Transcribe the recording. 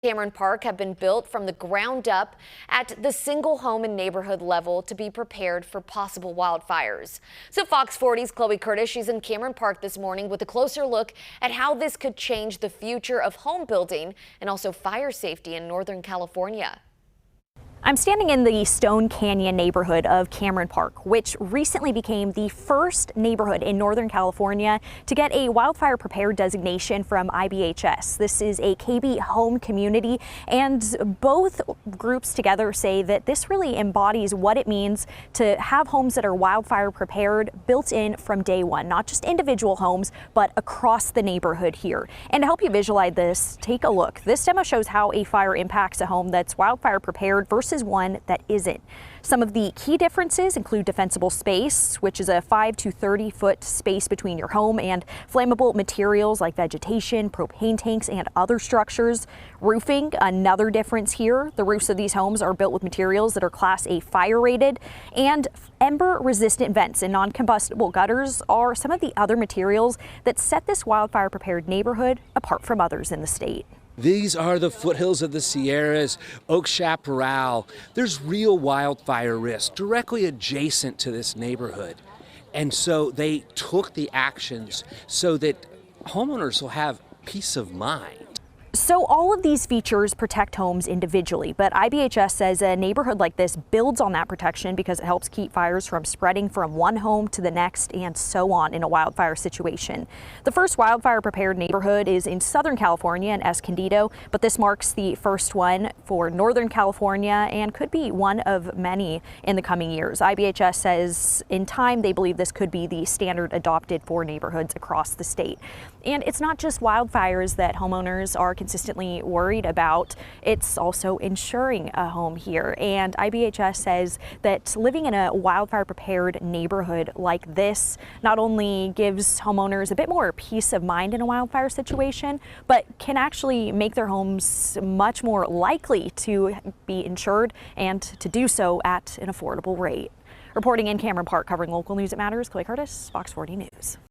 Cameron Park have been built from the ground up at the single home and neighborhood level to be prepared for possible wildfires. So Fox 40's Chloe Curtis, she's in Cameron Park this morning with a closer look at how this could change the future of home building and also fire safety in Northern California. I'm standing in the Stone Canyon neighborhood of Cameron Park, which recently became the first neighborhood in Northern California to get a wildfire prepared designation from IBHS. This is a KB home community, and both groups together say that this really embodies what it means to have homes that are wildfire prepared, built in from day one, not just individual homes, but across the neighborhood here. And to help you visualize this, take a look. This demo shows how a fire impacts a home that's wildfire prepared versus one that isn't. Some of the key differences include defensible space, which is a 5 to 30 foot space between your home, and flammable materials like vegetation, propane tanks, and other structures. Roofing, another difference here. The roofs of these homes are built with materials that are Class A fire rated, and ember resistant vents and non-combustible gutters are some of the other materials that set this wildfire prepared neighborhood apart from others in the state. These are the foothills of the Sierras, Oak Chaparral. There's real wildfire risk directly adjacent to this neighborhood. And so they took the actions so that homeowners will have peace of mind. So all of these features protect homes individually, but IBHS says a neighborhood like this builds on that protection because it helps keep fires from spreading from one home to the next and so on in a wildfire situation. The first wildfire prepared neighborhood is in Southern California in Escondido, but this marks the first one for Northern California and could be one of many in the coming years. IBHS says in time they believe this could be the standard adopted for neighborhoods across the state. And it's not just wildfires that homeowners are consistently worried about. It's also insuring a home here. And IBHS says that living in a wildfire prepared neighborhood like this not only gives homeowners a bit more peace of mind in a wildfire situation, but can actually make their homes much more likely to be insured and to do so at an affordable rate. Reporting in Cameron Park, covering local news that matters, Chloe Curtis, Fox 40 News.